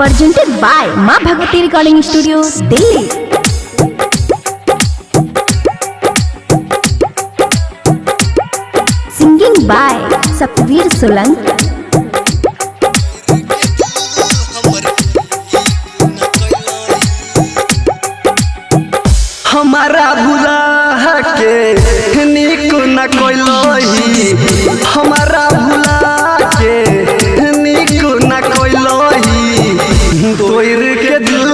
presented by माँ Bhagwati recording studio Delhi. Singing by Satveer Solanki. हमारा भुला के निक न कोइलही, हमारा भुला के निक न कोइलही, तोर के दिल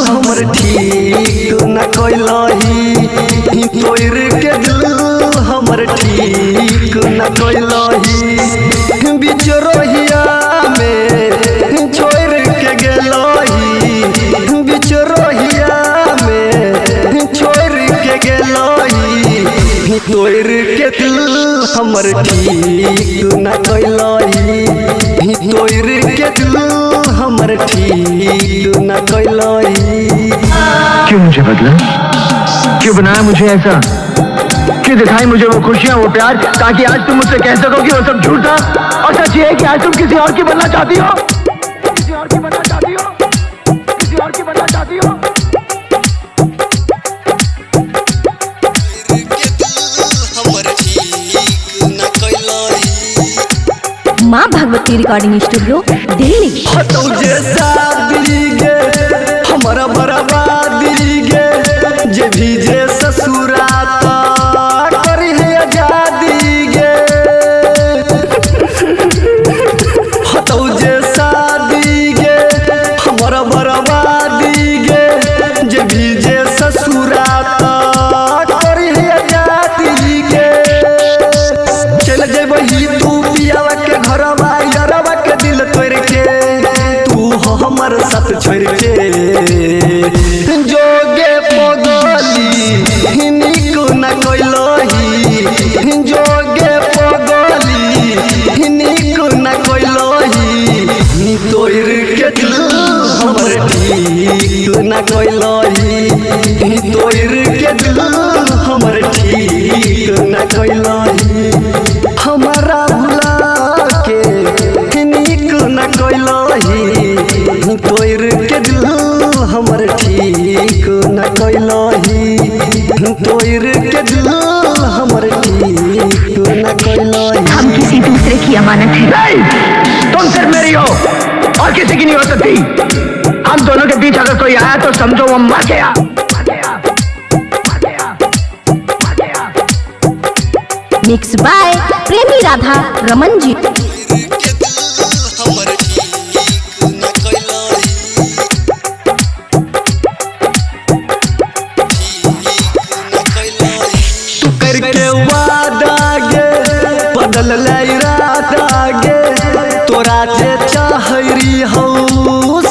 हमर ठीक न कोइलही, तोर के दिल हमर ठीक न कोइलही, बिचरोहिया में छोड़ के गेलही, बिचरोहिया में छोड़ के गेलही, तोर के दिल हमर ठीक न कैलही, तोर के दिल हमर ठीक न कैलही। क्यों मुझे बदला, क्यों बनाया मुझे ऐसा, क्यों दिखाई मुझे वो खुशियां वो प्यार, ताकि आज तुम मुझसे कह सको कि वो सब झूठ था और सच ये है कि आज तुम किसी और की बनना चाहती हो, किसी और की बनना चाहती हो, किसी और की बनना चाहती हो। माँ भगवती रिकॉर्डिंग स्टूडियो दिल्ली। हटो जैसा दिली गे हमारा बर्बादी गे, जे भी जे ससुराता करी है आजादी गे, हटो जैसा दिली गे हमारा बर्बादी गे, जे भी जे ससुराता करी है आजादी गे, चल जेबही तू पियावा के घरवा यारवा के दिल तोड़ के, तू हमर साथ छोड़ के, जोगे पगली निक न कोइलही, जोगे पगली निक न कोइलही, तोड़ के दिल हमर ठीक न कोइलही, तोड़ के दिल हमर ठीक न कोइलही, हमारा भुला के निक न कोइलही, तोर के दिल हमर ठीक न कोइलही, तोर के दिल हमर ठीक न कोइलही। हम किसी दूसरे की अमानत है। नहीं, तुम सिर्फ मेरी हो और किसी की नहीं हो सकती। हम दोनों के बीच अगर कोई आया तो समझो वो मर गया, मर गया, मर गया, मर गया। मिक्स बाय प्रेमी राधा रमन जी। तू करके वादा गे बदल लाई राता गे, तोरा जे चाहरी हो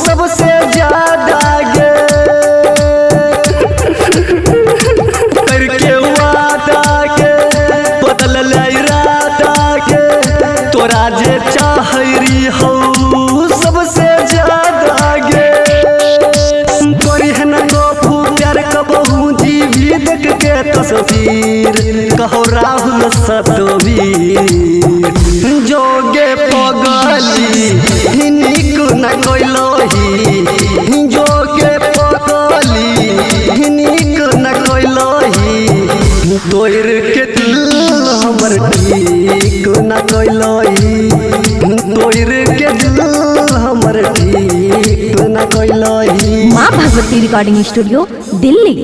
सबसे ज्यादा गे, करके वादा गे बदल लाई राता गे, तोरा जे चाहरी हो सबसे ज्यादा गे, तोरी है न गपू प्यार कबहू जीवी देख के तस्वीर, कहो राहुल सतवीर, जोगे पगली निक न कोइलही, जोगे पगली निक न कोइलही, तोर के दिल हमर ठीक न कोइलही, तोर के दिल हमर ठीक न कोइलही। माँ भगवती रिकॉर्डिंग स्टूडियो दिल्ली।